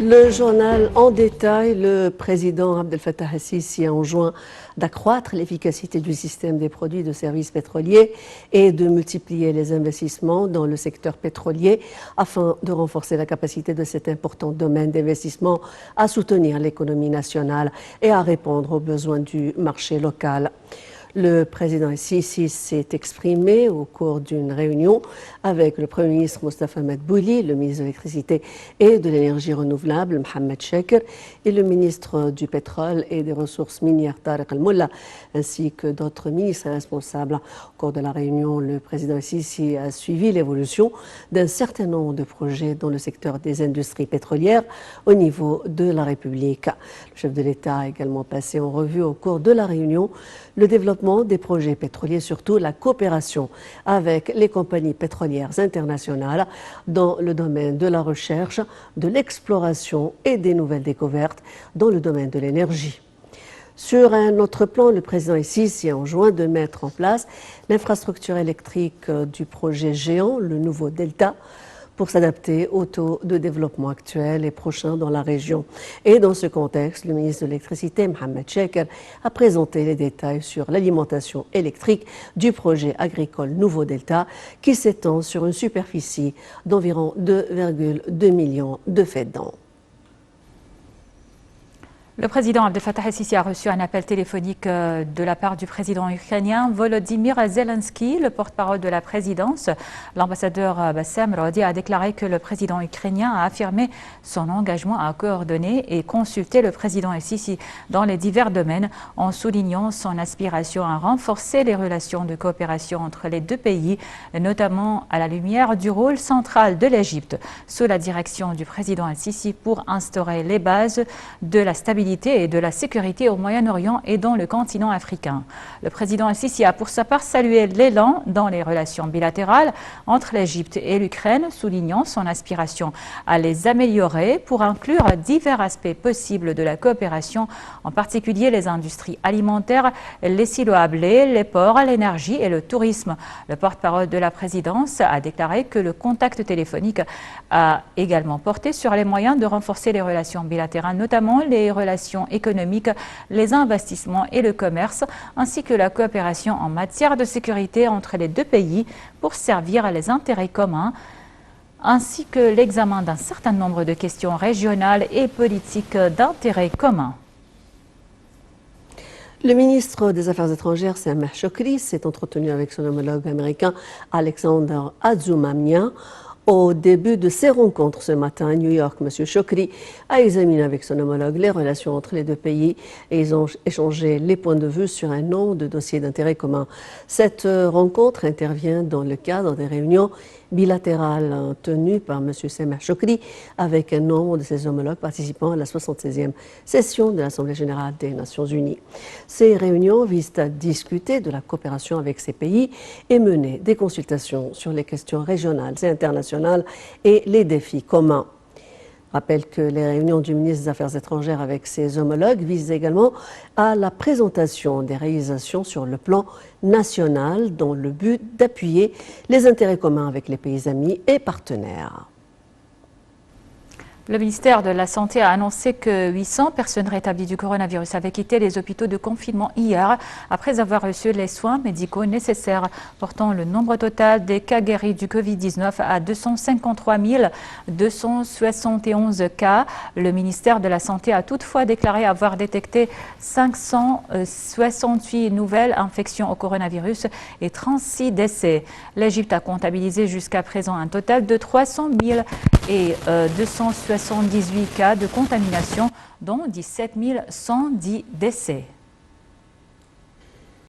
Le journal en détail, le président Abdel Fattah el-Sisi a enjoint d'accroître l'efficacité du système des produits de services pétroliers et de multiplier les investissements dans le secteur pétrolier afin de renforcer la capacité de cet important domaine d'investissement à soutenir l'économie nationale et à répondre aux besoins du marché local. Le président el-Sisi s'est exprimé au cours d'une réunion avec le Premier ministre Mostafa Madbouli, le ministre de l'Électricité et de l'Énergie renouvelable Mohamed Chakr et le ministre du Pétrole et des Ressources minières Tariq Al-Molla, ainsi que d'autres ministres responsables. Au cours de la réunion, le président el-Sisi a suivi l'évolution d'un certain nombre de projets dans le secteur des industries pétrolières au niveau de la République. Le chef de l'État a également passé en revue au cours de la réunion le développement des projets pétroliers, surtout la coopération avec les compagnies pétrolières internationales dans le domaine de la recherche, de l'exploration et des nouvelles découvertes dans le domaine de l'énergie. Sur un autre plan, le président el-Sisi a enjoint de mettre en place l'infrastructure électrique du projet géant, le nouveau Delta, pour s'adapter au taux de développement actuel et prochain dans la région. Et dans ce contexte, le ministre de l'Électricité, Mohamed Chakr, a présenté les détails sur l'alimentation électrique du projet agricole Nouveau Delta qui s'étend sur une superficie d'environ 2,2 millions de faidans. Le président Abdel Fattah el-Sisi a reçu un appel téléphonique de la part du président ukrainien Volodymyr Zelensky, le porte-parole de la présidence. L'ambassadeur Bassem Rodi a déclaré que le président ukrainien a affirmé son engagement à coordonner et consulter le président el-Sisi dans les divers domaines en soulignant son aspiration à renforcer les relations de coopération entre les deux pays, notamment à la lumière du rôle central de l'Égypte sous la direction du président el-Sisi pour instaurer les bases de la stabilité et de la sécurité au Moyen-Orient et dans le continent africain. Le président el-Sisi a pour sa part salué l'élan dans les relations bilatérales entre l'Égypte et l'Ukraine, soulignant son aspiration à les améliorer pour inclure divers aspects possibles de la coopération, en particulier les industries alimentaires, les silos à blé, les ports, l'énergie et le tourisme. Le porte-parole de la présidence a déclaré que le contact téléphonique a également porté sur les moyens de renforcer les relations bilatérales, notamment les relations économiques, les investissements et le commerce, ainsi que la coopération en matière de sécurité entre les deux pays pour servir les intérêts communs, ainsi que l'examen d'un certain nombre de questions régionales et politiques d'intérêt commun. Le ministre des Affaires étrangères, Sameh Shoukry, s'est entretenu avec son homologue américain Alexander Azumamnia. Au début de ces rencontres ce matin à New York, M. Shoukry a examiné avec son homologue les relations entre les deux pays et ils ont échangé les points de vue sur un nombre de dossiers d'intérêt commun. Cette rencontre intervient dans le cadre des réunions bilatérales tenues par M. Sameh Shoukry avec un nombre de ses homologues participant à la 76e session de l'Assemblée générale des Nations unies. Ces réunions visent à discuter de la coopération avec ces pays et mener des consultations sur les questions régionales et internationales et les défis communs. Rappelle que les réunions du ministre des Affaires étrangères avec ses homologues visent également à la présentation des réalisations sur le plan national dans le but d'appuyer les intérêts communs avec les pays amis et partenaires. Le ministère de la Santé a annoncé que 800 personnes rétablies du coronavirus avaient quitté les hôpitaux de confinement hier après avoir reçu les soins médicaux nécessaires, portant le nombre total des cas guéris du Covid-19 à 253 271 cas. Le ministère de la Santé a toutefois déclaré avoir détecté 568 nouvelles infections au coronavirus et 36 décès. L'Égypte a comptabilisé jusqu'à présent un total de 300 278 cas de contamination, dont 17 110 décès.